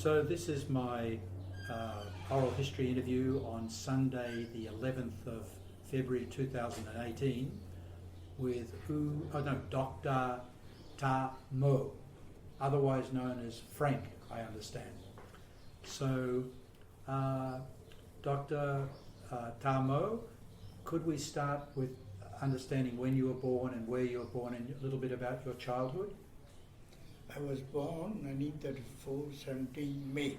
So this is my oral history interview on Sunday the 11th of February 2018 with Dr. Tha Moe, otherwise known as Frank, I understand. So Dr. Tha Moe, could we start with understanding when you were born and where you were born and a little bit about your childhood? I was born 1934, 17 May,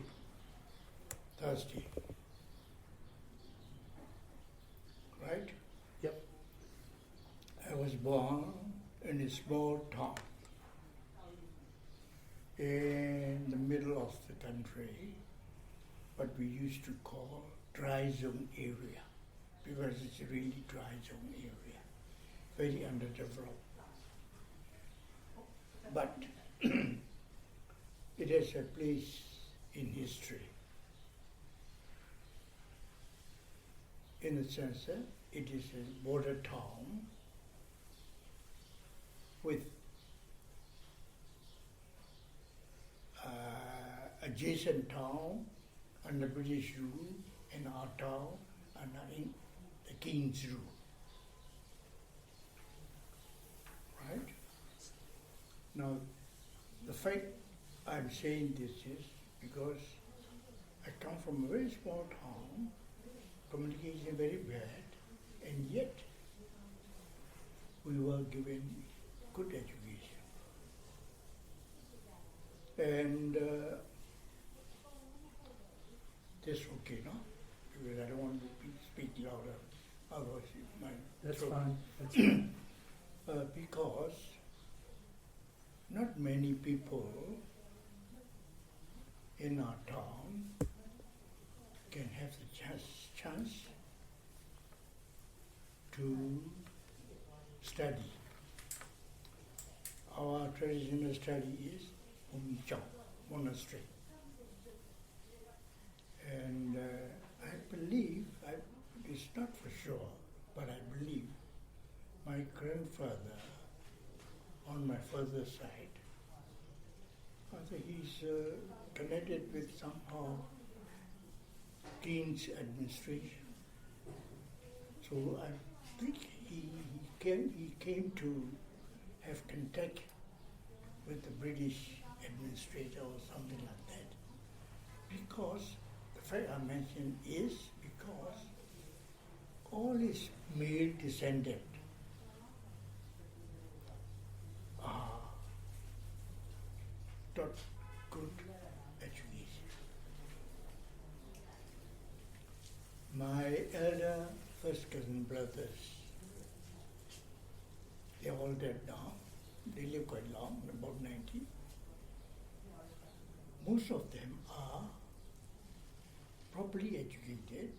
Thursday. Right? Yep. I was born in a small town in the middle of the country, what we used to call dry zone area, because it's a really dry zone area, very underdeveloped. But it has a place in history, in the sense that it is a border town with adjacent town under British rule and our town under the King's rule. Right? Now, the fact I'm saying this is because I come from a very small town, communication very bad, and yet we were given good education. And that's okay, no? Because I don't want to speak louder, otherwise my That's throat. fine. That's fine. Because not many people in our town can have the chance to study. Our traditional study is monastery. And I believe, it's not for sure, but I believe my grandfather on my father's side, I think he's connected with somehow King's administration. So I think he came to have contact with the British administrator or something like that. Because the fact I mentioned is because all his male descendant taught good education. My elder first cousin brothers, they're all dead now. They live quite long, about 90. Most of them are properly educated,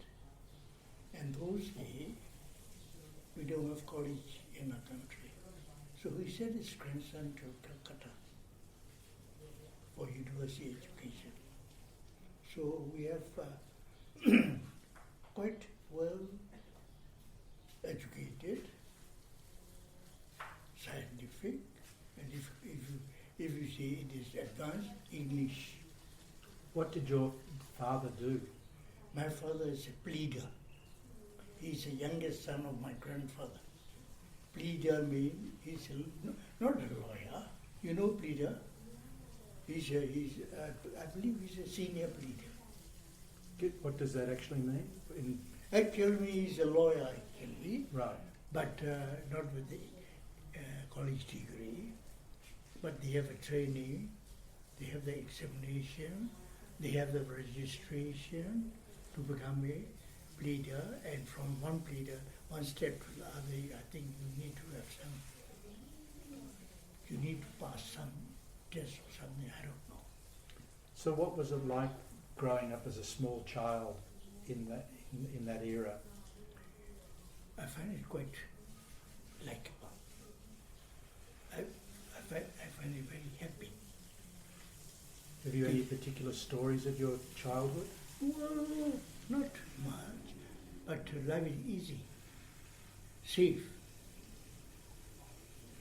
and those days we don't have college in our country. So he sent his grandson to Calcutta for university education. So we have quite well educated, scientific, and if you say it is advanced English. What did your father do? My father is a pleader. He's the youngest son of my grandfather. Pleader means he's not a lawyer. You know pleader? I believe he's a senior pleader. What does that actually mean? Actually, he's a lawyer, actually. Right. But not with the college degree. But they have a training, they have the examination, they have the registration to become a pleader, and from one pleader, one step to the other, I think you need to have you need to pass some test or something, I don't know. So what was it like growing up as a small child in that era? I find it quite likable. I find it very happy. Have you any particular stories of your childhood? Well, not much, but life is easy, safe.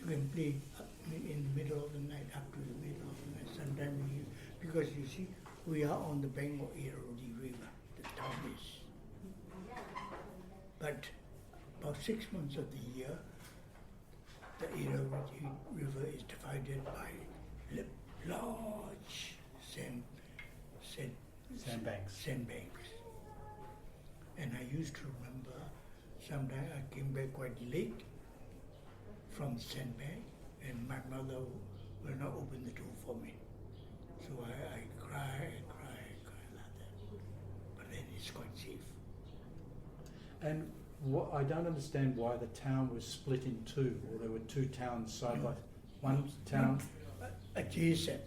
You can play in the middle of the night, up to the middle of the night, sometimes because you see, we are on the bank of Irrawaddy River, the town is. But about 6 months of the year, the Irrawaddy River is divided by large sandbanks. And I used to remember, sometimes I came back quite late from the sandbank, and my mother will not open the door for me. So I cry like that. But then it's quite safe. And I don't understand why the town was split in two, or there were two towns side by one town Adjacent.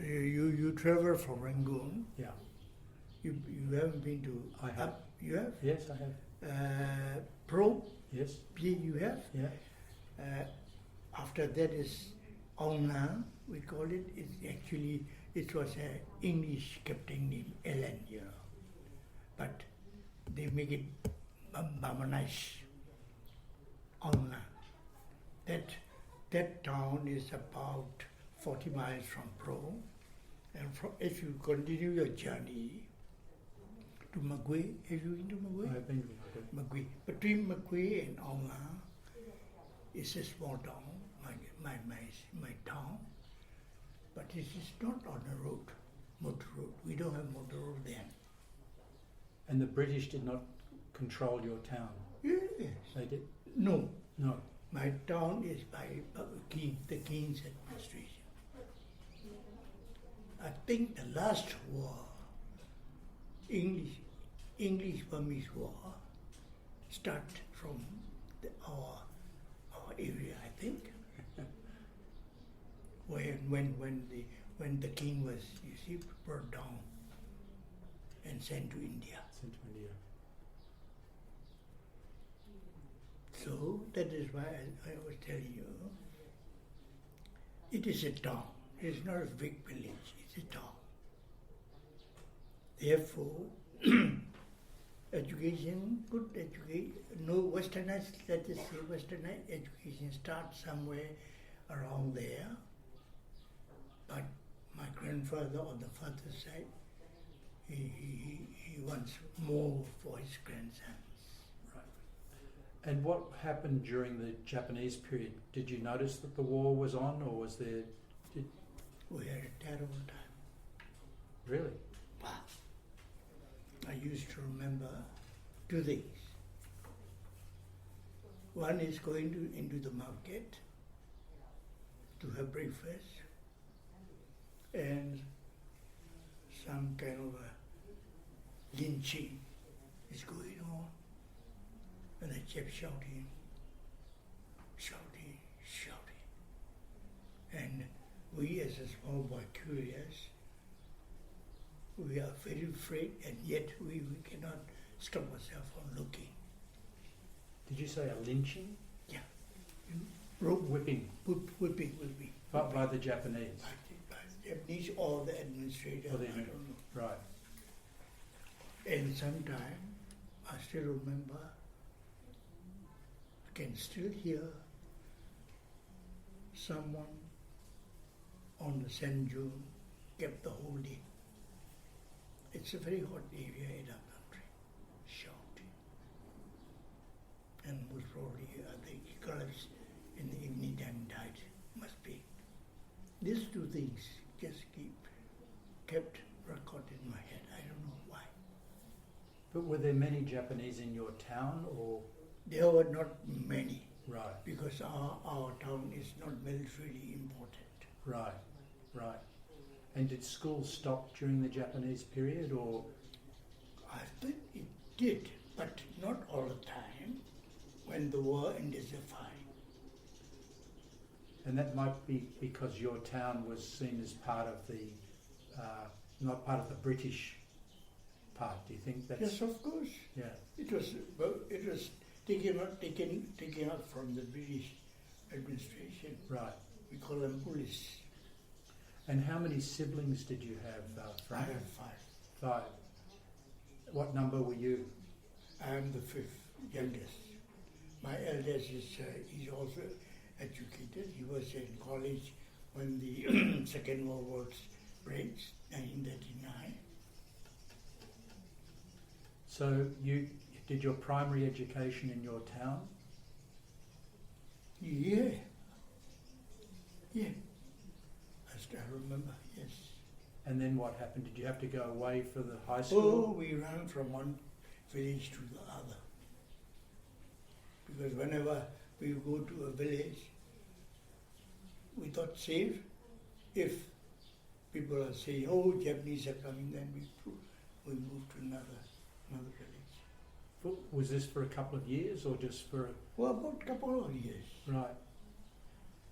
You travel from Rangoon. Yeah. You haven't been to. I have. You have? Yes, I have. Pro. Yes. You have. Yeah. After that is Ongna, we call it. It was an English captain named Ellen, but they make it Bamanish. Ongna. That town is about 40 miles from Pro, and if you continue your journey to Magui, have you been to Magui? I've been to Magui. Between Magui and Ongla is a small town, my town, but it is not on a road, motor road. We don't have motor road then. And the British did not control your town? Yes. They did? No. My town is by the King's administration. I think the last war, English-Burmese war, start from our area, I think. when the king was, brought down and sent to India. So that is why I was telling you, it is a town. It is not a big village, it's a town. Therefore, education, good education, no westernized, let us say westernized education starts somewhere around there. But my grandfather on the father's side, he wants more for his grandsons. And what happened during the Japanese period? Did you notice that the war was on, or was there... We had a terrible time. Really? Wow. I used to remember 2 things. One is going into the market to have breakfast, and some kind of a lynching is going on. And I kept shouting. And we as a small boy, curious, we are very afraid, and yet we cannot stop ourselves from looking. Did you say a lynching? Yeah. Whipping? Whipping. By the Japanese? By the Japanese or the administrator, I don't know. Right. And sometime, I still remember, I can still hear someone on the sand dune kept the whole day. It's a very hot area in our country, shouting. And most probably, I think he collapsed in the evening time, died, must be. These 2 things just kept recorded in my head. I don't know why. But were there many Japanese in your town, or...? There were not many. Right. Because our town is not militarily important. Right. And did school stop during the Japanese period, or...? I think it did, but not all the time, when the war intensified. And that might be because your town was seen as part of the, not part of the British part. Do you think that's... Yes, of course. Yeah. It was taken out from the British administration. Right. We call them police. And how many siblings did you have, Frank? I have 5. 5. What number were you? I am the 5th youngest. My eldest is also educated. He was in college when the Second World War breaks, 1939. So you did your primary education in your town? Yeah. Yeah. I still remember, yes. And then what happened? Did you have to go away for the high Oh, school? we ran from one village to the other. Because whenever we go to a village, we thought safe. If people are saying, oh, Japanese are coming, then we moved to another village. Was this for a couple of years or just for... Well, about a couple of years. Right.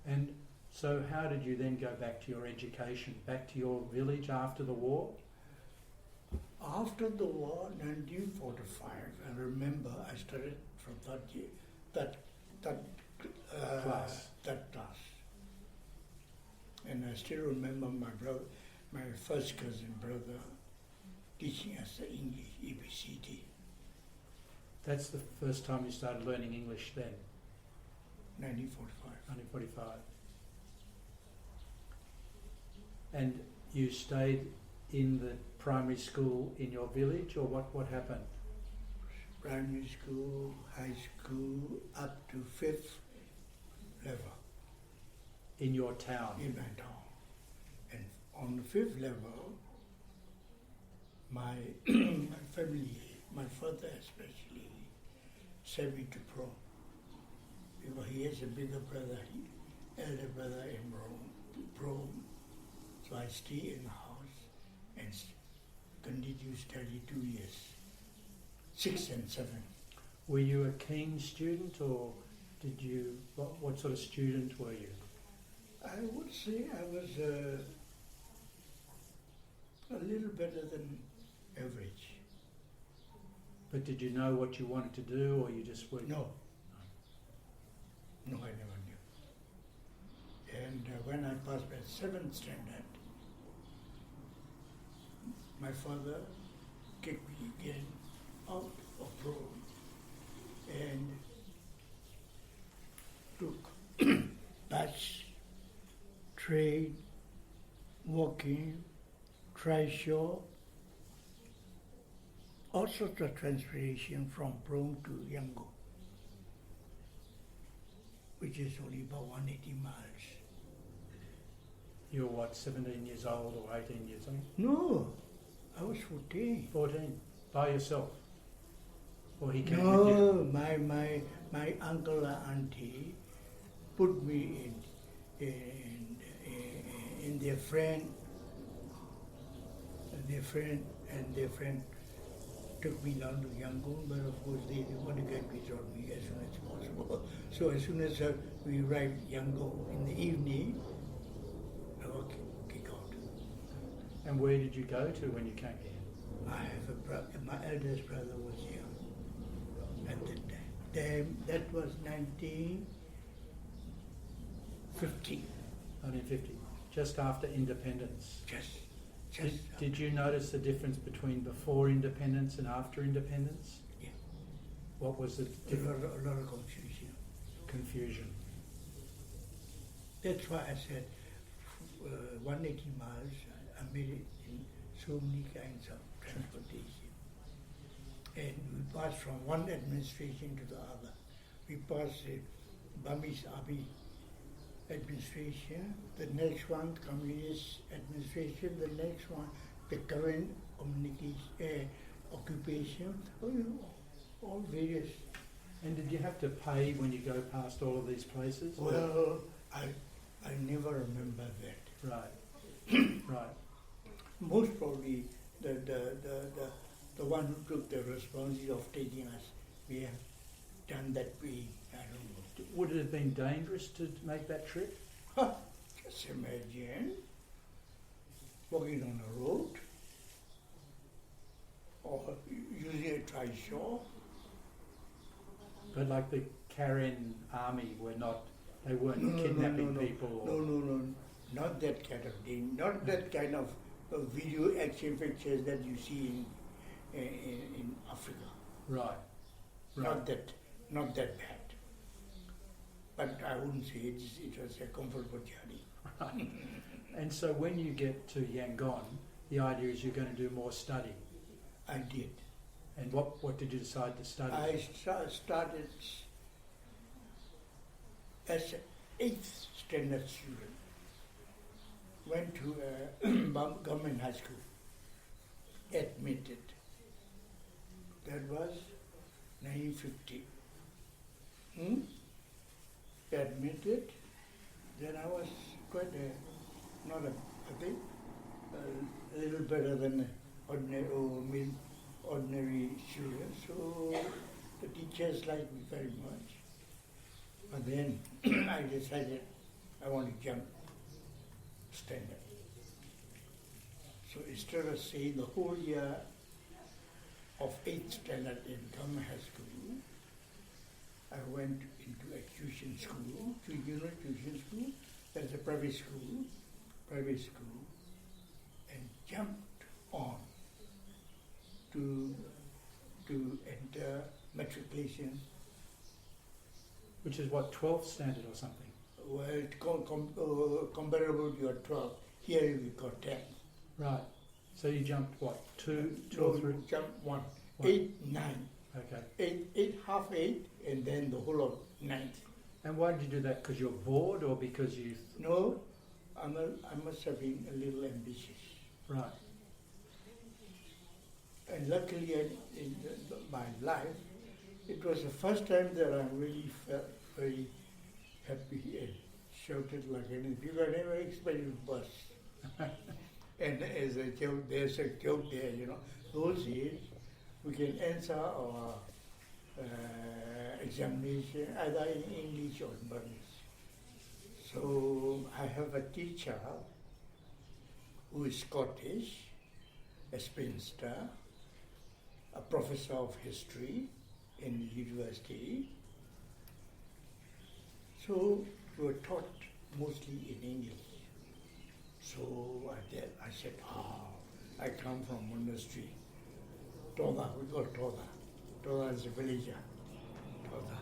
And so how did you then go back to your education, back to your village after the war? After the war, 1945, I remember I started from that Class. That class. And I still remember my first cousin brother, teaching us the English, ABCD. That's the first time you started learning English then, 1945. 1945. And you stayed in the primary school in your village, or what happened? Primary school, high school, up to 5th level In your town? in my town. And on the 5th level, my my family, my father especially, sent me to Rome. Because he has a bigger brother, elder brother in Rome. So I stay in the house and continue study 2 years, 6 and 7. Were you a keen student, or did you? What sort of student were you? I would say I was a little better than average. But did you know what you wanted to do, or you just were? No. No, I never knew. And when I passed my 7th standard, my father kicked me again out of Rome and took bus, train, walking, trishaw, all sorts of transportation from Rome to Yangon, which is only about 180 miles. You were what, 17 years old or 18 years old? No, I was 14. 14, by yourself? Or he came with No, you? my uncle and auntie put me in their friend, and their friend took me down to Yangon, but of course they want to get me on me as soon as possible. So as soon as we arrived Yangon in the evening, I was kicked out. And where did you go to when you came here? I have a brother, my eldest brother was here at that time. That was 1950. 1950, just after independence. Just Did you notice the difference between before independence and after independence? Yeah. What was the a lot of confusion. confusion? That's why I said 180 miles. I made it in so many kinds of transportation. And we passed from one administration to the other. We passed the Burmese Army administration, the next one communist administration, the next one the current communication occupation, all various. And did you have to pay when you go past all of these places? Well, I never remember that. Right, right. Most probably the one who took the responsibility of taking us may have done that way. I don't know. Would it have been dangerous to make that trip? Just imagine walking on a road or using a trishaw. But like the Karen army they weren't kidnapping people? Or... No, not that kind of thing. Not that kind of video action pictures that you see in Africa. Right. Not that bad. But I wouldn't say it was a comfortable journey. Right. And so when you get to Yangon, the idea is you're going to do more study. I did. And what did you decide to study? I started as an 8th standard student. Went to a government high school. Admitted. That was 1950. Admitted. Then I was quite I think, a little better than ordinary student. So the teachers liked me very much. But then I decided I want to jump standard. So instead of staying the whole year of 8th standard in government high school, I went into a tuition school, tuition school, that's a private school, and jumped on to enter matriculation. Which is what, 12th standard or something? Well, it's comparable to your 12. Here we got 10. Right. So you jumped what, two No, or three? you jumped one. One. 8, 9. Okay. Eight, half 8, and then the whole of 9th. And why did you do that? Because you're bored or because you... No, I must have been a little ambitious. Right. And luckily in my life, it was the first time that I really felt very happy and shouted like anything. Because I never expected to burst. And as a joke, there's a joke there, those days we can answer our examination either in English or in Burmese. So I have a teacher who is Scottish, a spinster, a professor of history in the university. So we were taught mostly in English. So I said, I come from monastery. Tha, we call Tha. Tha is a villager. Tha.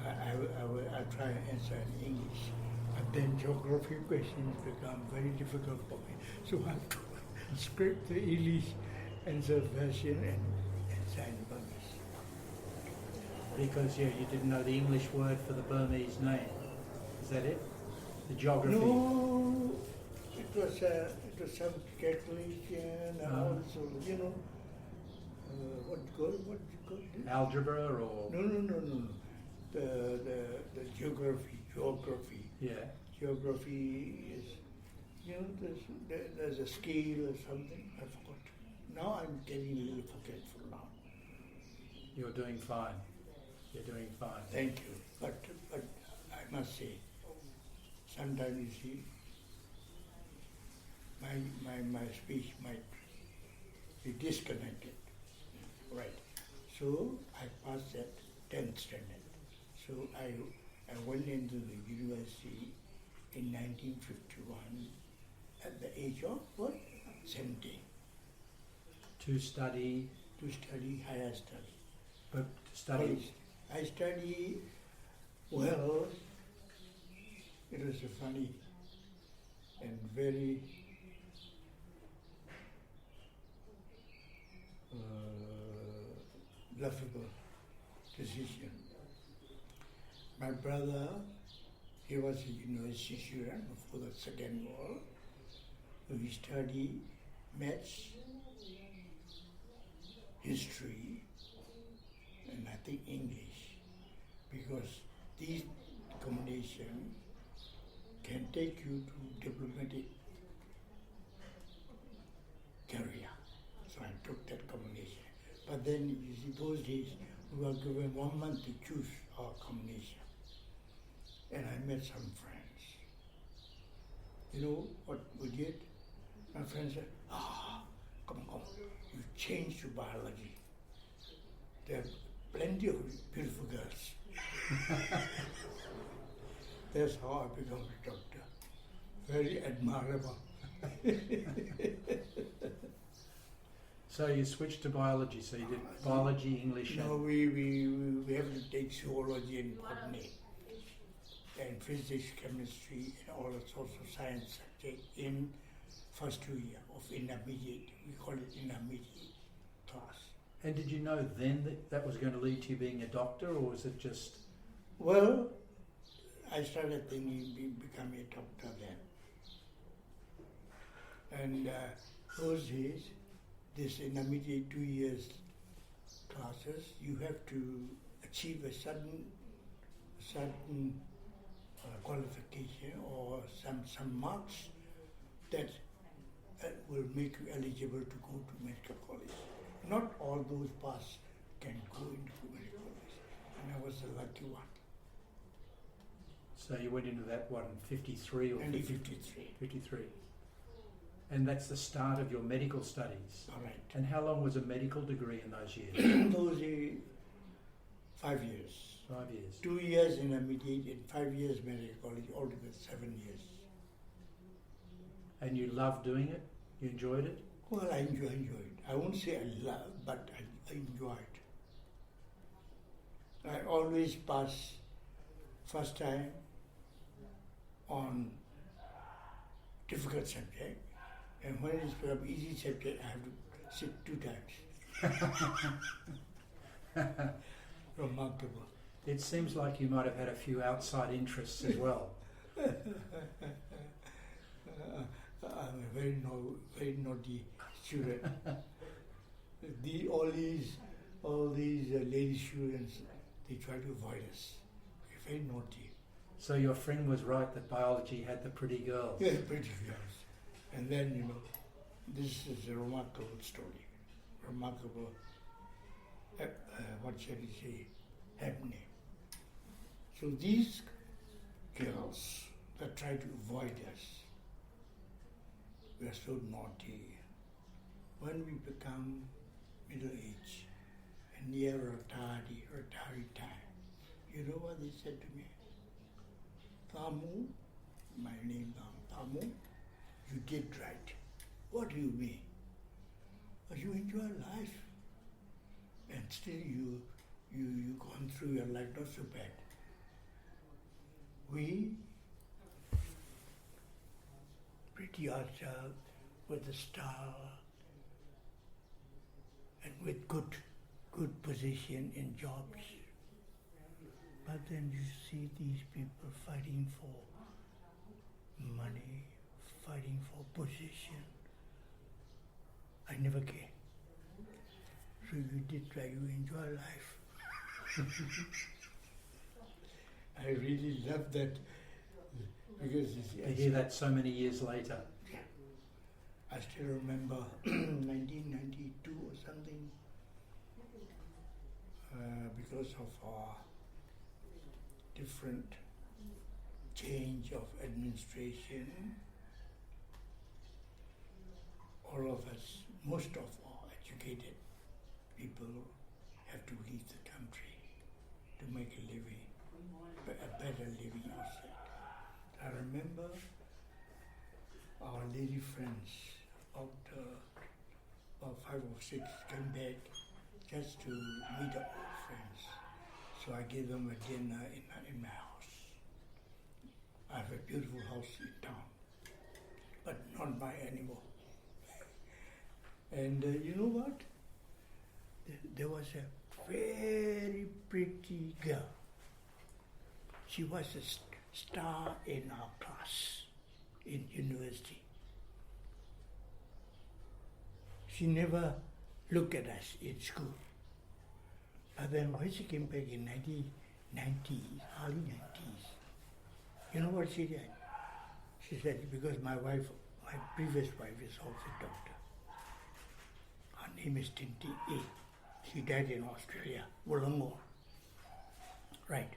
I try and answer in English. But then geography questions become very difficult for me. So I have to script the English answer version and answer in Burmese. Because, you didn't know the English word for the Burmese name. Is that it? The geography? No, it was some calculation and also, what you call it? Algebra or... No. The geography. Yeah. Geography is, there's a scale or something. I forgot. Now I'm getting a little forgetful now. You're doing fine. Thank you. But I must say, sometimes you see, my speech might be disconnected. Right. So I passed that 10th standard. So I went into the university in 1951 at the age of what? 17. To study? To study higher study. But to study? I study, well, it was a funny and very laughable decision. My brother, he was a university student before the Second War. We studied maths, history, and I think English, because these combinations can take you to diplomatic career. So I took that combination. But then, you see, those days, we were given 1 month to choose our combination. And I met some friends. You know what we did? My friend said, come on, you change to biology. There are plenty of beautiful girls. That's how I became a doctor. Very admirable. So you switched to biology, so you did biology, English No, and... we have to take zoology and botany, and physics, chemistry, and all sorts of science subject in first 2 years of intermediate. We call it intermediate class. And did you know then that that was going to lead to you being a doctor, or was it just... Well, I started thinking becoming a doctor then. And those days, this intermediate 2 years classes, you have to achieve a certain qualification or some marks that will make you eligible to go to medical college. Not all those pass can go into medical college, and I was the lucky one. So you went into that, what, in 53 or 1953. 53. And that's the start of your medical studies. All right. And how long was a medical degree in those years? Those 5 years. 5 years. 2 years intermediate and 5 years medical college, altogether 7 years. And you loved doing it? You enjoyed it? Well, I enjoyed it. I won't say I love, but I enjoyed. I always pass first time on difficult subject, and when it's become easy subject, I have to sit 2 times. Remarkable. It seems like you might have had a few outside interests as well. I'm a very naughty student. All these lady students, they try to avoid us. We're very naughty. So your friend was right that biology had the pretty girls. Yeah, pretty girls. And then, this is a remarkable story. Remarkable, what shall we say, happening. So these girls that try to avoid us, we are so naughty. When we become middle age and near retiring time, you know what they said to me? Tha Moe, my name Tha Moe, you did right. What do you mean? You enjoy life, and still you gone through your life not so bad. We pretty ourselves with a star and with good position in jobs. But then you see these people fighting for money, fighting for position. I never came. So you did try, you enjoy life. I really love that because To hear that so many years later. I still remember 1992 or something, because of our different change of administration, all of us, most of our educated people have to leave the country to make a living, a better living outside. I remember our lady friends, after about 5 or 6, came back just to meet our old friends. So I gave them a dinner in my house. I have a beautiful house in town, but not mine anymore. And you know what? There was a very pretty girl. She was a star in our class in university. She never looked at us in school. But then when she came back in 1990s, early 90s, you know what she did? She said, because my previous wife is also a doctor. Her name is Tinti A. She died in Australia, Wollongong. Right.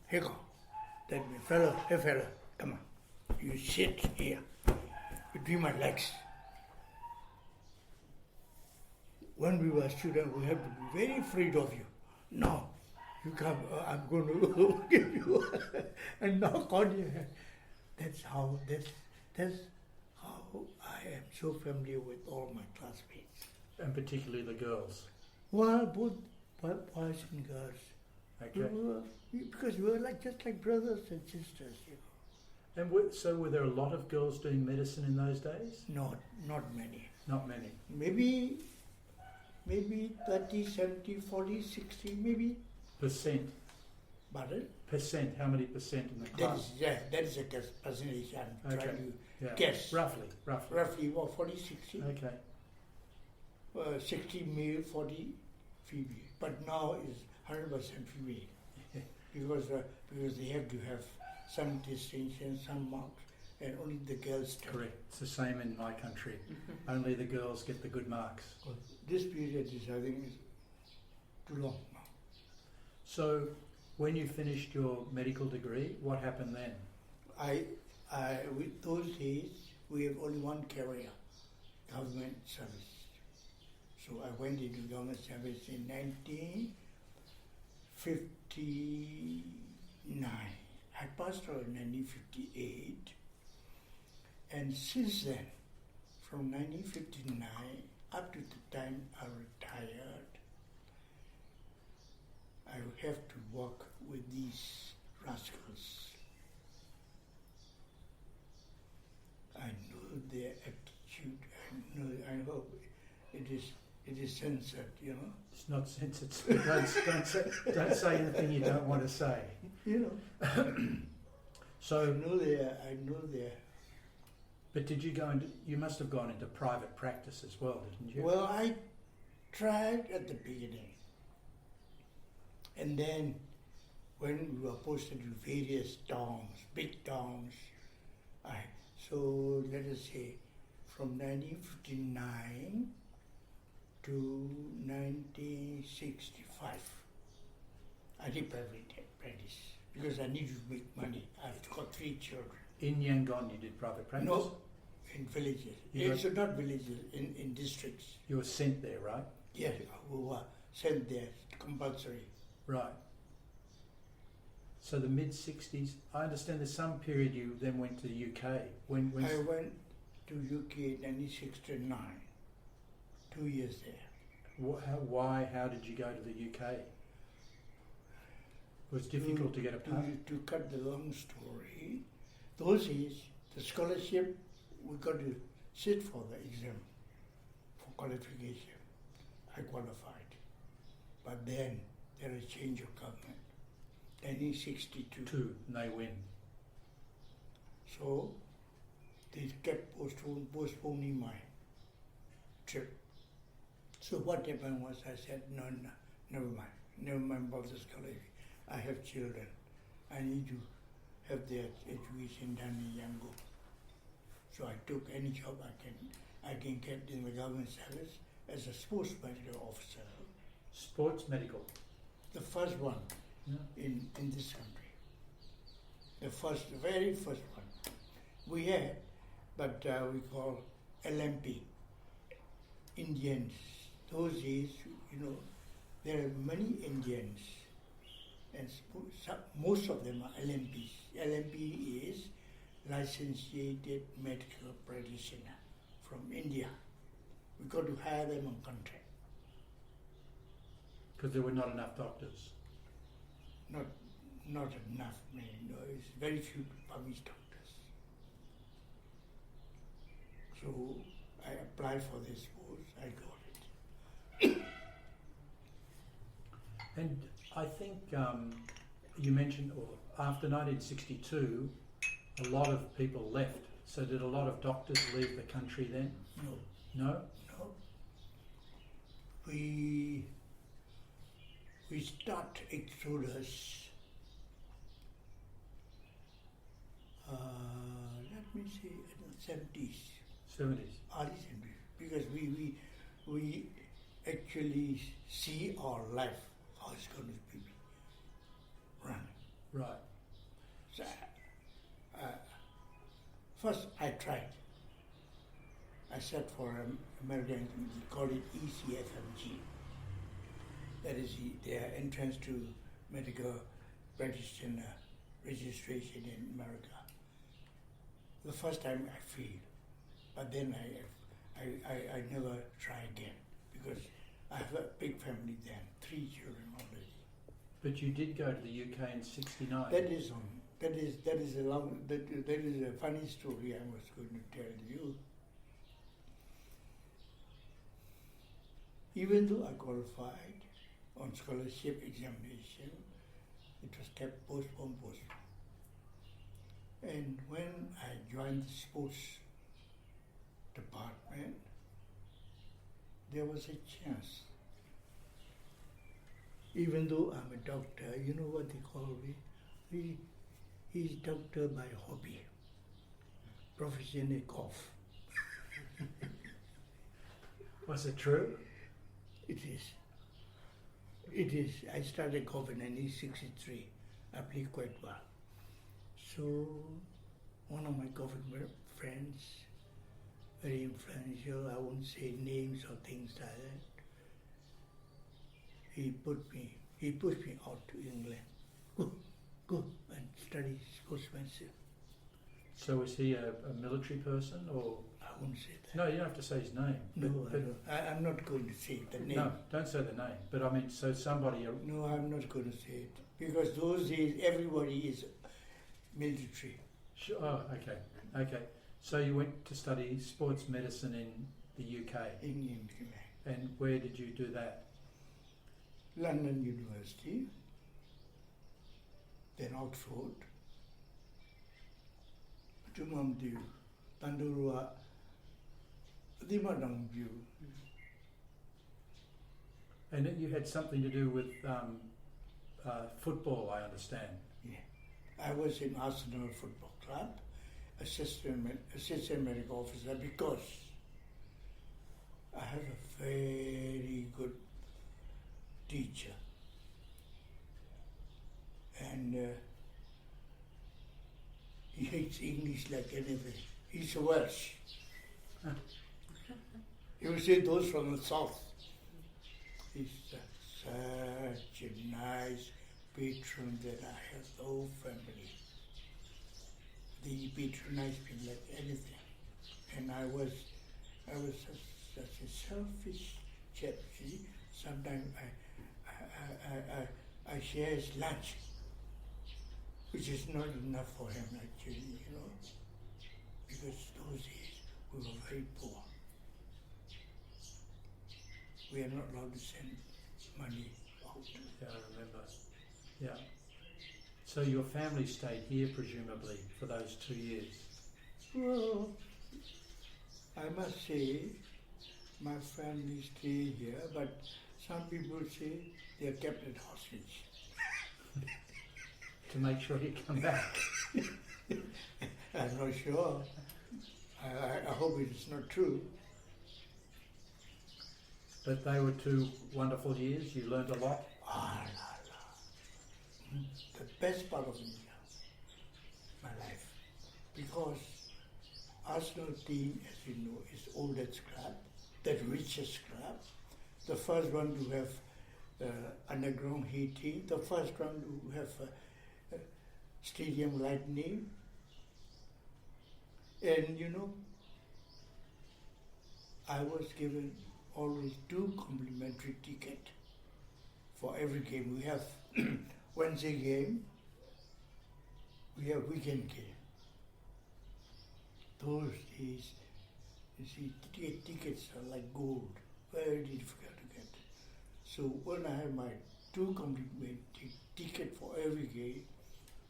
Here go. That means, hey fella, come on. You sit here between my legs. When we were students, we had to be very afraid of you. No, you come, I'm going to give you a knock on your head. That's how I am so familiar with all my classmates. And particularly the girls. Well, both boys and girls. Okay. Because we were just like brothers and sisters, you know. And so were there a lot of girls doing medicine in those days? Not many. Not many. Maybe 30, 70, 40, 60, maybe. Percent. Pardon? Percent. How many percent in the class? That is a percentage I'm Okay. trying to Yeah. guess. Roughly. Roughly about 40, 60. Okay. 60 male, 40 female. But now it's 100% female. Because they have to have some distinction, some marks, and only the girls study. Correct. It's the same in my country. Only the girls get the good marks. This period is, I think, is too long now. So, when you finished your medical degree, what happened then? With those days, we have only one career, government service. So I went into government service in 1959. I passed out in 1958, and since then, from 1959 up to the time I retired, I have to work with these rascals. I know their attitude. I hope it is censored, you know. It's not censored. Don't say anything you don't want to say. You know. So I know their. But did you go into? You must have gone into private practice as well, didn't you? Well, I tried at the beginning, and then when we were posted to various towns, big towns, so let us say from 1959 to 1965, I did private practice because I needed to make money. I've got 3 children. In Yangon, you did private practice? No, in villages. It's not villages, in districts. You were sent there, right? Yes, we were sent there, compulsory. Right. So the mid-60s, I understand there's some period you then went to the UK. When I went to UK in 1969, 2 years there. How did you go to the UK? It was difficult to get a pass. To cut the long story, those days, the scholarship, we got to sit for the exam for qualification. I qualified. But then there is change of government. 1962. And they win. So they kept postponing my trip. So what happened was I said, no, never mind about the scholarship. I have children. I need to have their education done in Yangon. So I took any job I can get in the government service as a sports medical officer. Sports medical? The first one in this country. The very first one. We had, but we call LMP, Indians. Those days, you know, there are many Indians, and most of them are LMPs. LMP is licensed medical practitioner from India. We got to hire them on contract. Because there were not enough doctors. Not enough, man. No, it's very few published doctors. So I applied for this post. I got it. And I think you mentioned, after 1962, a lot of people left. So did a lot of doctors leave the country then? No. No? No. We start exodus. Let me see, in the 70s. 70s. Early 70s. Because we actually see our life, how it's going to be run. Right. So, first I tried. I sat for American, we call it ECFMG. That is their entrance to medical practitioner registration in America. The first time I failed, but then I never try again because I have a big family then, 3 children already. But you did go to the UK in '69. That is a funny story I was going to tell you. Even though I qualified on scholarship examination, it was kept postponed. And when I joined the sports department, there was a chance. Even though I'm a doctor, you know what they call me? He's doctor by hobby, professional golf. Was it true? It is. It is. I started golf in 1963. I played quite well. So, one of my golfing friends, very influential, I won't say names or things like that, he pushed me out to England. Go and study sportsmanship. So was he a military person or? I won't say that. No, you don't have to say his name. No, I'm not going to say the name. No, don't say the name. But I mean, so somebody. No, I'm not going to say it because those days everybody is military. Sure. Oh, okay. So you went to study sports medicine in the UK. In England. And where did you do that? London University, then Oxford, Tumamdiu, Tandurua, Dimadangview. And you had something to do with football, I understand. Yeah. I was in Arsenal Football Club, assistant medical officer, because I have a very good teacher. And he hates English like anything. He's Welsh. You see those from the south. He's such a nice patron that I have the whole family. They patronize me like anything. And I was such a selfish chap, see. Sometimes I share his lunch, which is not enough for him actually, you know, because those days we were very poor. We are not allowed to send money out. Yeah, I remember. Yeah. So your family stayed here presumably for those 2 years? Well, I must say my family stayed here, but some people say they are kept at hostage. To make sure you come back. I'm not sure. I hope it is not true. But they were 2 wonderful years. You learned a lot. The best part of my life, because Arsenal team, as you know, is oldest club, the richest club, the first one to have underground heating, the first one to have stadium lighting, and you know, I was given always 2 complimentary tickets for every game. We have Wednesday game, we have weekend game. Those days, you see, tickets are like gold, very difficult to get. So when I have my 2 complimentary tickets for every game,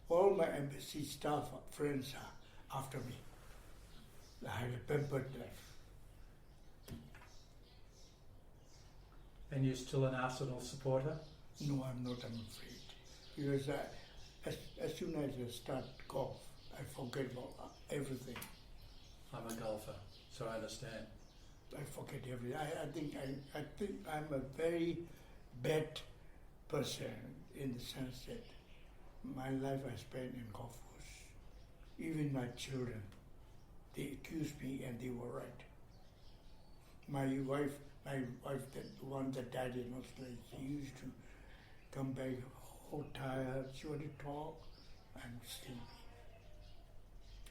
all my embassy staff, friends are after me. I had a pampered life. And you're still an Arsenal supporter? No, I'm not, I'm afraid. Because as soon as I start golf, I forget about everything. I'm a golfer, so I understand. I forget everything. I think I'm a very bad person in the sense that my life I spent in golf course. Even my children, they accused me and they were right. My wife, the one that died in Australia, she used to come back all tired. She wanted to talk. I'm sleepy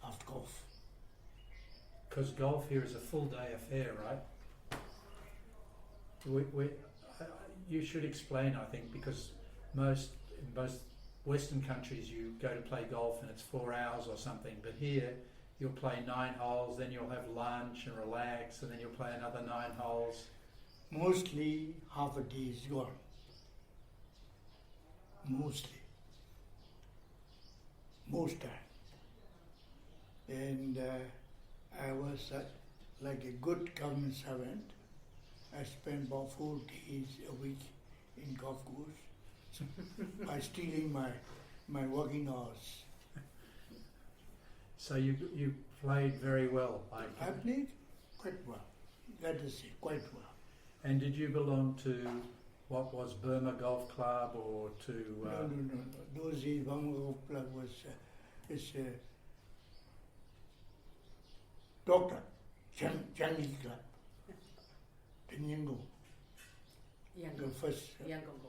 after golf. Because golf here is a full day affair, right? You should explain, I think, because most in most Western countries you go to play golf and it's 4 hours or something, but here you'll play 9 holes, then you'll have lunch and relax, and then you'll play another 9 holes. Mostly half a day is gone. Mostly. Most time. And I was like a good government servant. I spent about 4 days a week in golf course by stealing my working hours. So you played very well. I played quite well. That is quite well. And did you belong to what was Burma Golf Club or to? No. Those days, Burma Golf Club was Doctor Changi Club. The Nyango. The first Yangon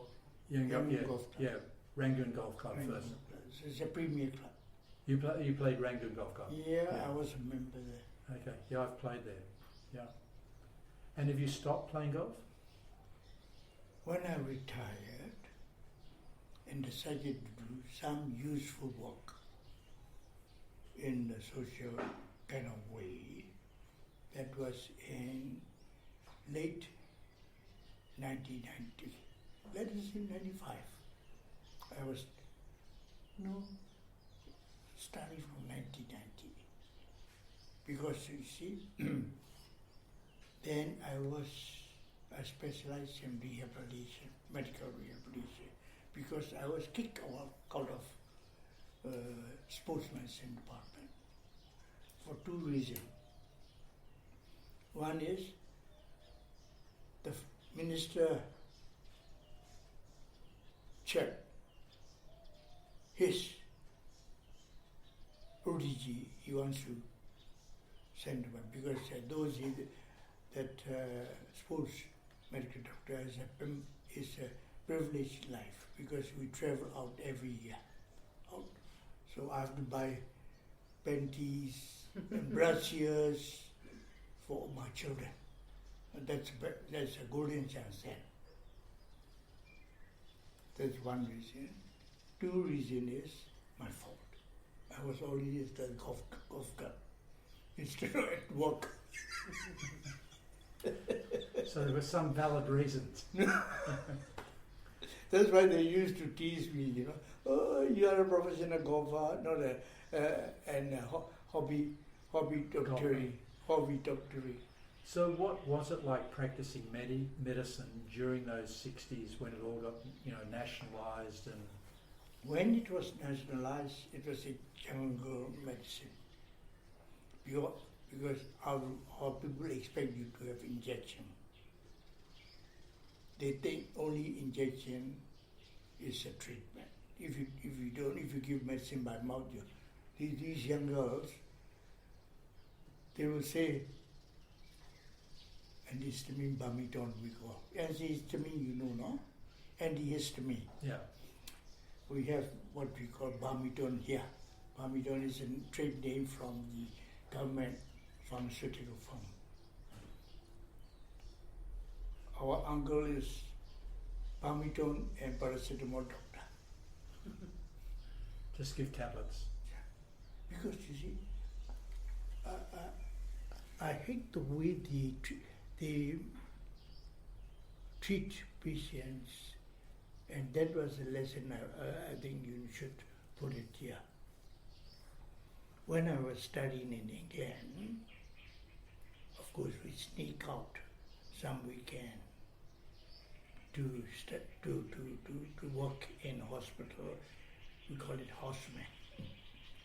Golf Club. yeah, Rangoon Golf Club Rangoon first. Golf Club. It's a premier club. You played Rangoon Golf Club? Yeah, I was a member there. Okay, yeah, I've played there. Yeah. And have you stopped playing golf? When I retired and decided to do some useful work in the social kind of way, that was in late 1990. That is in 95. I was, starting from 1990. Because you see, then I specialized in rehabilitation, medical rehabilitation, because I was kicked out of sports medicine department for 2 reasons. One is the minister checked his prodigy, he wants to send him because those that sports medical doctor is a privileged life because we travel out every year. So I have to buy panties and brassiers for my children. That's a golden chance then. That's one reason. 2 reason is my fault. I was already at the golf club instead of at work. So there were some valid reasons. That's why they used to tease me, Oh, you are a professional golfer, not a hobby doctorate. So what was it like practicing medicine during those 60s when it all got nationalised and? When it was nationalized, it was a jungle medicine. Because our people expect you to have injection. They think only injection is a treatment. If you give medicine by mouth, these young girls, they will say, antihistamine, Bamiton, we call. Antihistamine, no? Antihistamine. Yeah. We have what we call Bamiton here. Bamiton is a trade name from the government pharmaceutical firm. Our uncle is Bamiton and paracetamol doctor. Just give tablets. Because you see, I hate the way they treat patients, and that was a lesson I think you should put it here. When I was studying in England, of course we sneak out some weekend to work in hospital. We call it houseman.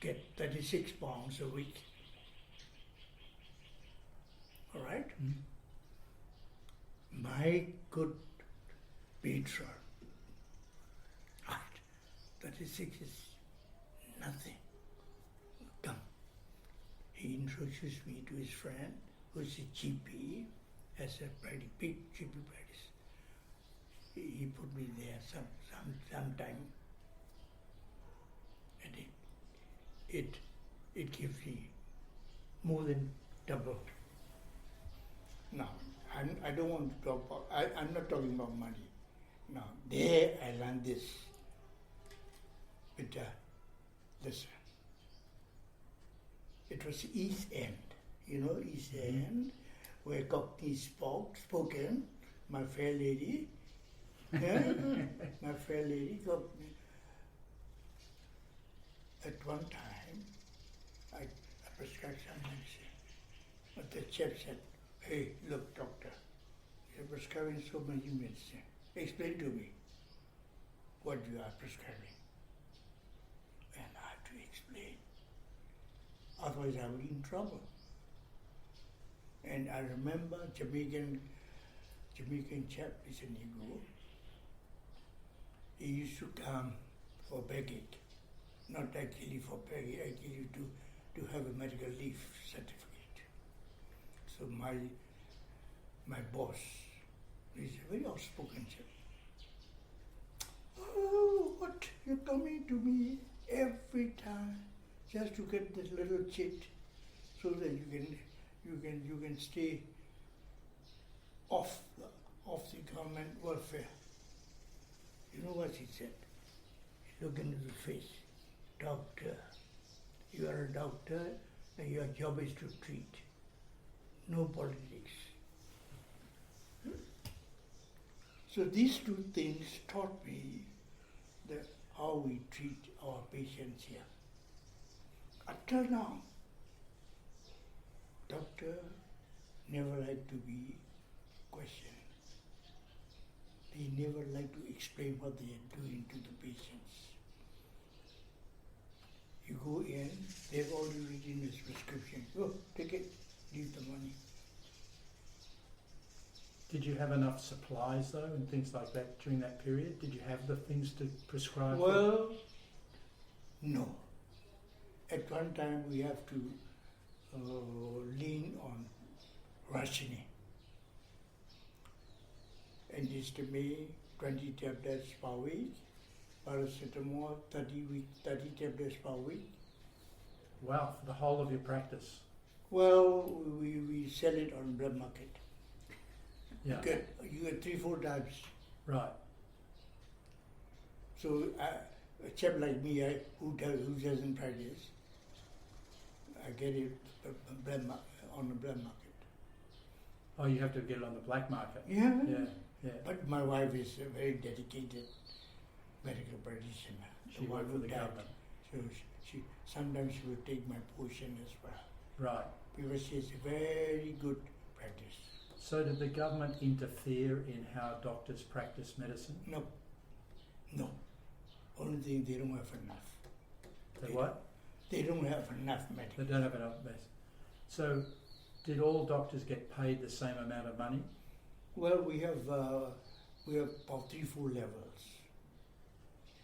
Get 36 pounds a week. All right? My good patron, 36 is nothing. Come. He introduced me to his friend, who's a GP, as a big GP practice. He put me there some time, and it gives me more than double. Now, I don't want to talk about, I'm not talking about money. Now, there I learned this. with this. It was East End, East End, where Cockney spoken, my fair lady, my fair lady Cockney. At one time, I prescribed some medicine, but the chap said, "Hey, look, doctor, you're prescribing so much medicine. Explain to me what you are prescribing." And I have to explain. Otherwise I will be in trouble. And I remember Jamaican chap is a Negro. He used to come for begging. Not actually for begging, actually to have a medical leave certificate. So my boss is a very outspoken chap. "Oh, what, you're coming to me every time just to get this little chit so that you can stay off the government welfare." You know what he said? He looked into the face. "Doctor, you are a doctor and your job is to treat. No politics." So these two things taught me how we treat our patients here. Until now, doctor never like to be questioned. They never like to explain what they are doing to the patients. You go in, they've already written this prescription. Go, take it, leave the money. Did you have enough supplies though and things like that during that period? Did you have the things to prescribe? Well, no. At one time we have to lean on rationing. Antihistamine, 20 tablets per week. Paracetamol, 30 tablets per week. Wow, for the whole of your practice. Well, we sell it on black market. Yeah. You get 3-4 times. Right. So a chap like me, who doesn't practice, I get it on the black market. Oh, you have to get it on the black market. Yeah. Yeah. But my wife is a very dedicated medical practitioner. She worked for the government. So she sometimes she would take my portion as well. Right. Because she has a very good practice. So did the government interfere in how doctors practice medicine? No. Only thing, they don't have enough. What? They don't have enough medical. They don't have enough medicine. So did all doctors get paid the same amount of money? Well, we have about 3-4 levels.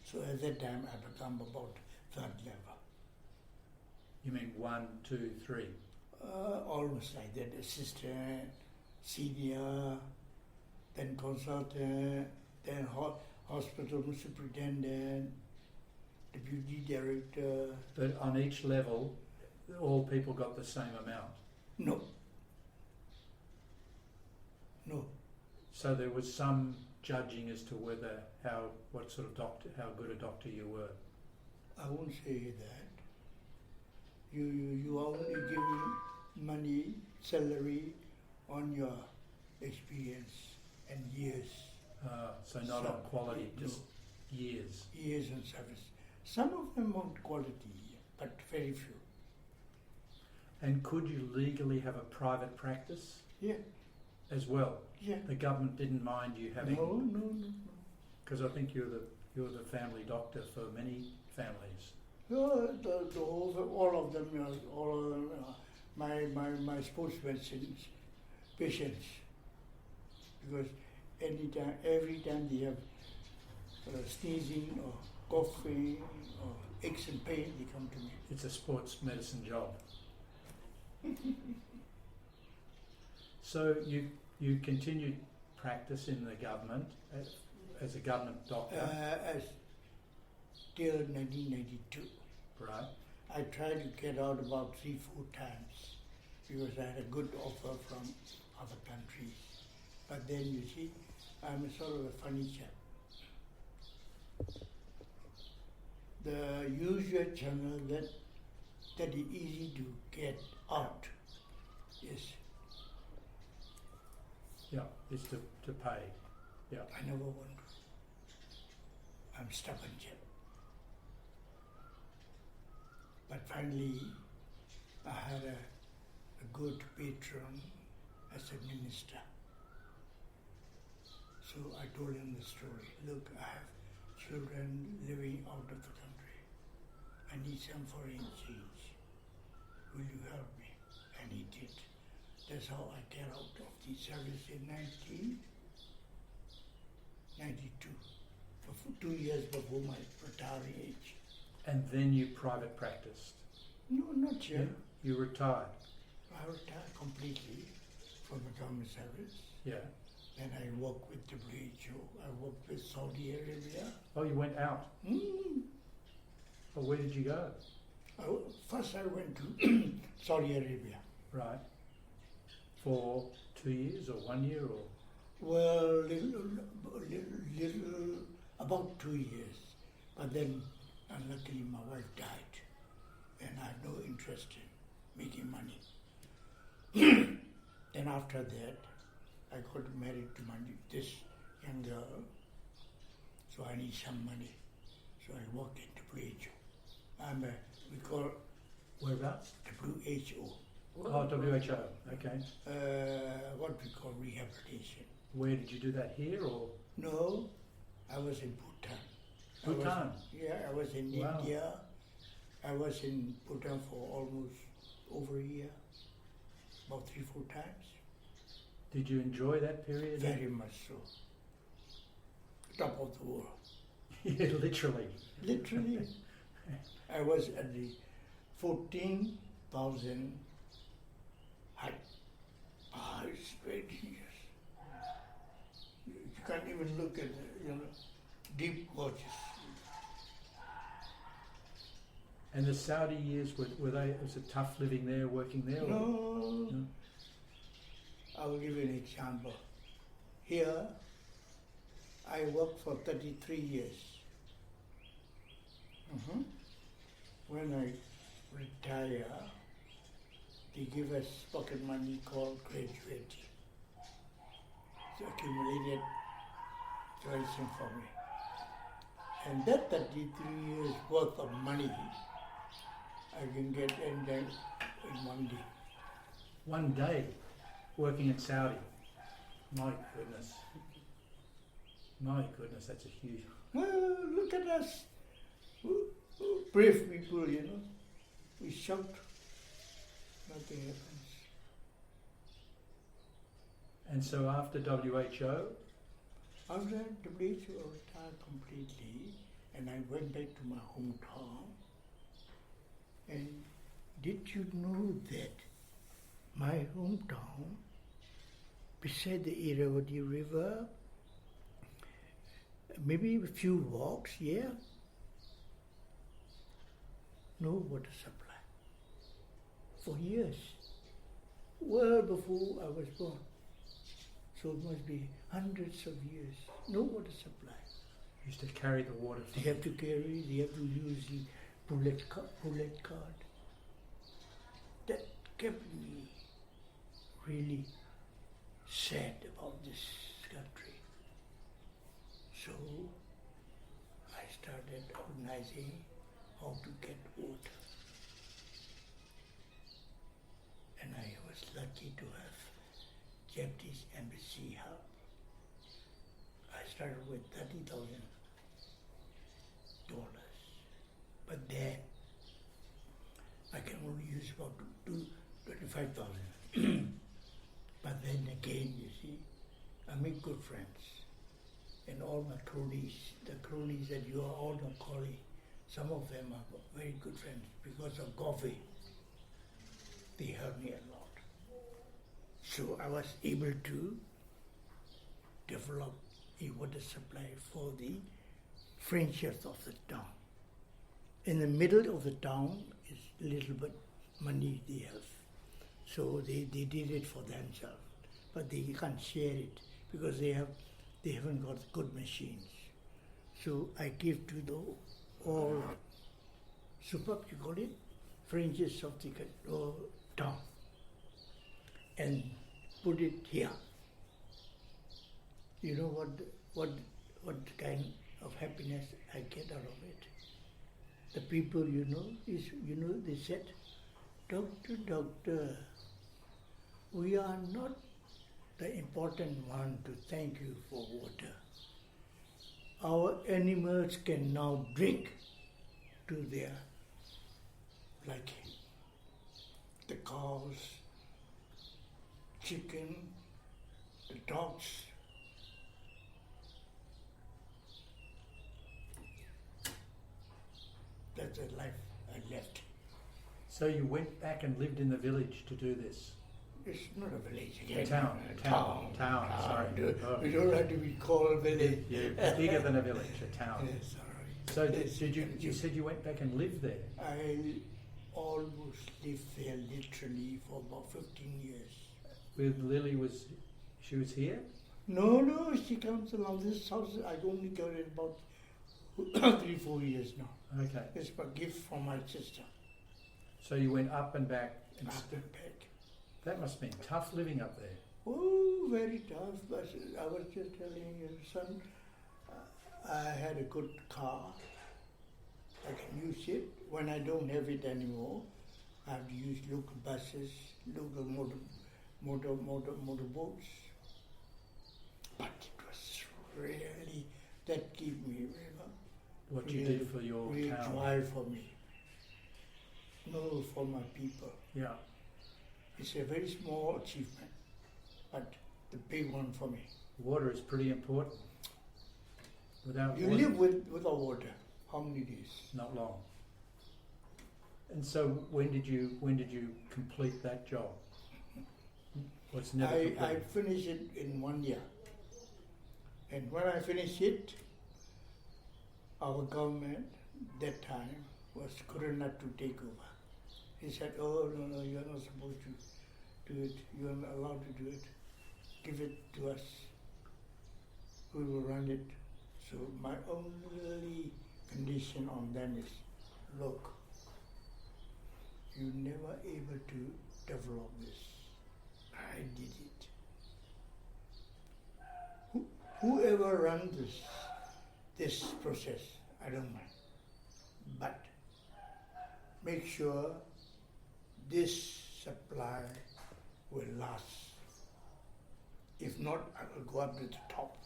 So at that time I become about 3rd level. You mean 1, 2, 3? Almost like that. Assistant, senior, then consultant, then hospital superintendent, deputy director. But on each level, all people got the same amount? No. So there was some judging as to how good a doctor you were? I won't say that. You are only giving money, salary on your experience and years. So not on quality, just years. Years on service. Some of them on quality, but very few. And could you legally have a private practice? Yeah. As well? Yeah. The government didn't mind you having... No. Because I think you're the family doctor for many families. All of them, my sports medicine patients, because every time they have sneezing or coughing or aches and pain, they come to me. It's a sports medicine job. So you continued practice in the government as a government doctor? Till 1992. Right. I tried to get out about 3-4 times because I had a good offer from other countries. But then you see, I'm a sort of a funny chap. the usual channel that is easy to get out. Yes, Yeah, is to pay. Yeah. I never want to. I'm stubborn yet. But finally, I had a good patron as a minister. So I told him the story. Look, I have children living out of the country. I need some foreign exchange. Will you help me? And he did. That's how I get out of the service in 1992, 2 years before my retiring age. And then you private practiced. No, not yet. You retired. I retired completely from the government service. Yeah. Then I worked with WHO. I worked with Saudi Arabia. Oh, you went out. Well, where did you go? First I went to Saudi Arabia. Right. For 2 years or 1 year or? Well, about 2 years. But then, unluckily, my wife died. And I had no interest in making money. Then after that, I got married to this young girl. So I need some money. So I worked in WHO. We call Whereabouts? WHO. Oh, WHO. Okay. What we call rehabilitation. Where did you do that? Here or? No, I was in Bhutan. Bhutan? I was in Wow. India. I was in Bhutan for almost over a year, about 3-4 times. Did you enjoy that period? Very much so. Top of the world. Yeah, literally. Literally. I was at the 14,000 height. It's very dangerous. You can't even look at the, deep gorges. And the Saudi years, was it tough living there, working there? Or? No. I will give you an example. Here, I worked for 33 years. When I retire, they give us pocket money called gratuity. It's accumulated tradition for me. And that 33 years worth of money, I can get in 1 day. 1 day working in Saudi. My goodness. My goodness, that's a huge... Well, look at us. Brave people, We shout. Nothing happens. And so after WHO? After WHO retired completely, and I went back to my hometown. And did you know that my hometown, beside the Irrawaddy River, maybe a few walks, no water supply. For years. Well before I was born. So it must be hundreds of years. No water supply. You used to carry the water. They have to use the bullet card. That kept me really sad about this country. So I started organizing how to get water. And I was lucky to have Japanese embassy help. I started with $30,000. But then I can only use about 25,000. But then again, you see, I make good friends. And all my cronies, the cronies that you are all my colleagues, some of them are very good friends because of coffee. They helped me a lot. So I was able to develop a water supply for the fringes of the town. In the middle of the town is a little bit money they have. So they did it for themselves. But they can't share it because they haven't got good machines. So I give to all superb, you call it, fringes of the town, and put it here. You know what kind of happiness I get out of it. The people, they said, Doctor, we are not the important one to thank you for water. Our animals can now drink to their liking. The cows, chicken, the dogs. That's the life I left. So you went back and lived in the village to do this? It's not a village A again. town, sorry. We don't have to be called village. Yeah, bigger than a village, a town. Yes, sorry. So you said you went back and lived there? I almost lived there literally for about 15 years. With Lily she was here? No, she comes along this house. I only got it about 3-4 years now. Okay. It's a gift from my sister. So you went up and back? Up and back. That must have been tough living up there. Oh, very tough. But I was just telling you, son, I had a good car. I can use it. When I don't have it anymore, I have to use local buses, local motorboats. But it was really, that gave me, What you did for your real town. joy for me. No, for my people. Yeah. It's a very small achievement, but the big one for me. Water is pretty important. Without You water, live without water. How many days? not long. And so when did you complete that job? What's never I complete? finished it in 1 year. And when I finished it, our government that time was good enough to take over. He said, oh, no, you're not supposed to do it. You're not allowed to do it. Give it to us. We will run it. So my only condition on them is, look, you're never able to develop this. I did it. Whoever runs this process, I don't mind. But make sure this supply will last. If not, I will go up to the top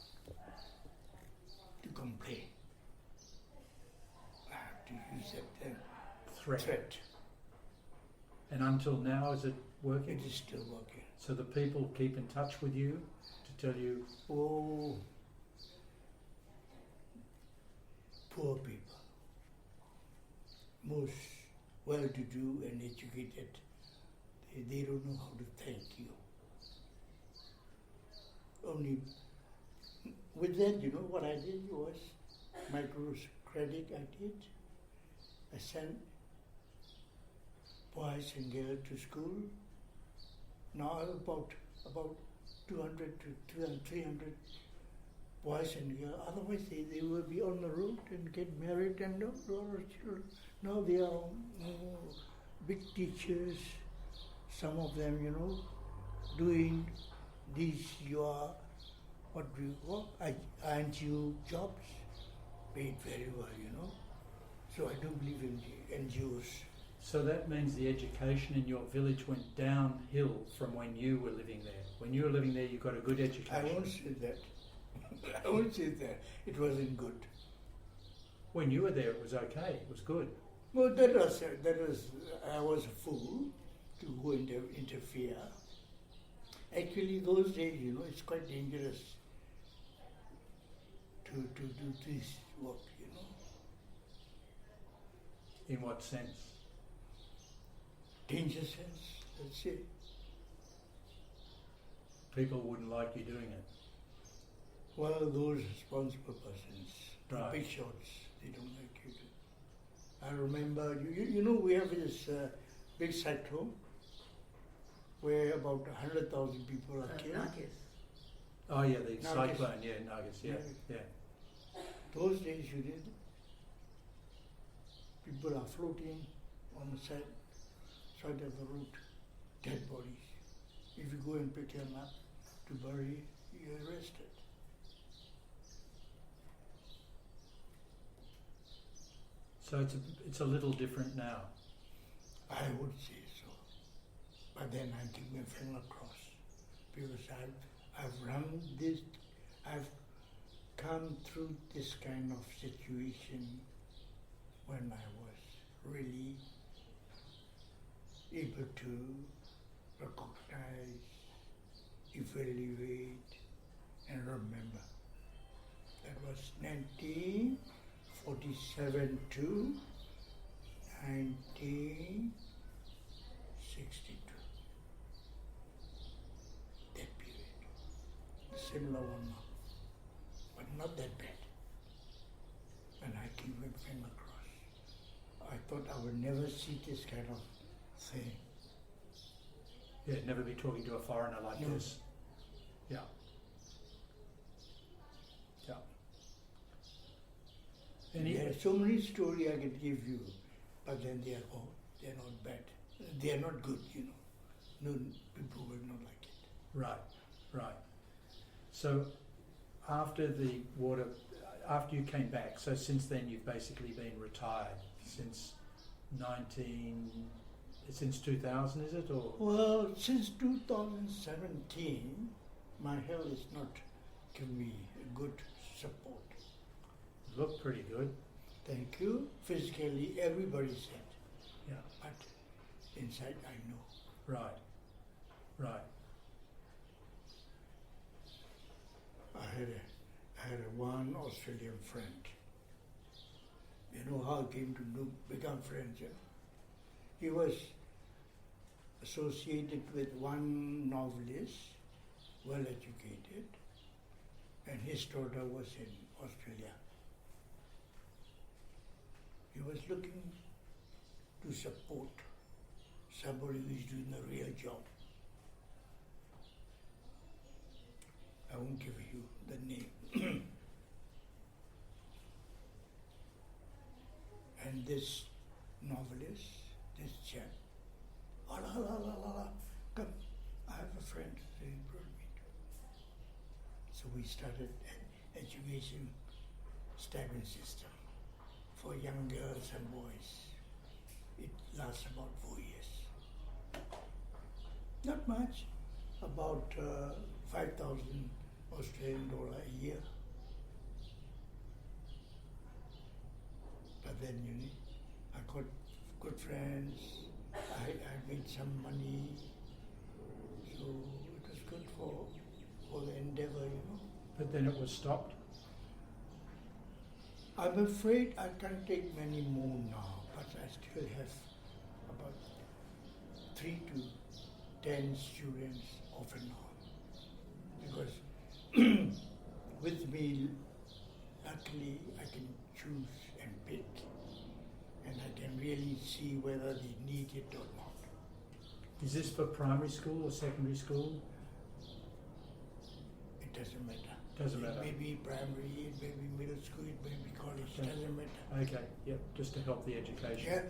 to complain. I have to use that term. Threat. And until now, is it working? It is still working. So the people keep in touch with you to tell you? Oh, poor people. Most well-to-do and educated, they don't know how to thank you. Only with that, what I did was microcredit I did. I sent boys and girls to school. Now about 200 to 300 boys and girls. Otherwise they will be on the road and get married and no children. Now they are big teachers, some of them, doing these what do you call, NGO jobs, paid very well, So I don't believe in the NGOs. So that means the education in your village went downhill from when you were living there. When you were living there, you got a good education. I won't say that. I won't say that. It wasn't good. When you were there, it was okay. It was good. Well, I was a fool to go and interfere. Actually, those days, it's quite dangerous to do this work, In what sense? Danger sense, let's say. People wouldn't like you doing it. Well, those responsible persons, Right. the big shots, they don't like you to. I remember, we have this big cyclone where about 100,000 people are killed. Oh yeah, the Nagas. cyclone, Nagas, yeah. Those days you did. people are floating on the side of the road, dead bodies. If you go and pick them up to bury, you're arrested. So it's a little different now. I would say so. But then I give my finger cross because I've come through this kind of situation when I was really able to recognize, evaluate, and remember. That was 1947 to 1962. That period. A similar one now, but not that bad. And I keep my finger crossed. I thought I would never see this kind of thing. Yeah, never be talking to a foreigner like No. this. Yeah. Yeah. There are so many stories I could give you, but then they're not bad. They're not good, you know. No, people will not like it. Right, right. So after you came back, so since then you've basically been retired since 2000, is it? Or Well, since 2017, my health is not giving me a good support. look pretty good. Thank you. Physically, everybody said, Yeah. but inside I know. Right, right. I had one Australian friend. You know how I came to become friends? You know? He was associated with one novelist, well educated, and his daughter was in Australia. He was looking to support somebody who is doing a real job. I won't give you the name. And this novelist, this chap, come, I have a friend, so he brought me to. So we started an education stipend system for young girls and boys. It lasts about 4 years. Not much, about 5,000 Australian dollar a year. But then I got good friends, I made some money, so it was good for the endeavor, you know. But then it was stopped. I'm afraid I can't take many more now, but I still have about 3 to 10 students off and on. Because with me, luckily I can choose and pick, and I can really see whether they need it or not. Is this for primary school or secondary school? It doesn't matter. Doesn't matter. It may be primary, it may be middle school, it may be college, Okay. doesn't matter. Okay, yep, just to help the education.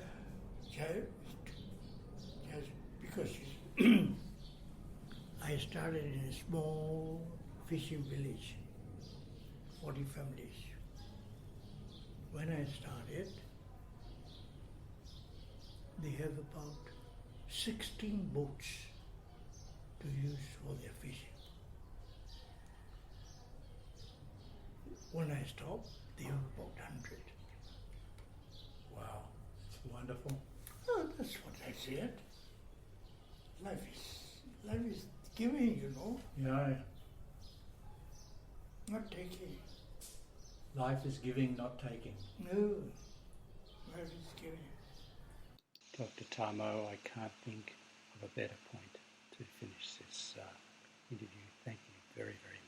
Just because I started in a small fishing village, 40 families. When I started, they have about 16 boats to use for their fishing. When I stopped, they have about 100. Wow, it's wonderful. Oh, that's what I said. Life is giving, you know, Yeah, not taking. life is giving, not taking. No, life is giving. Dr. Tha Moe, I can't think of a better point to finish this interview. Thank you very, very much.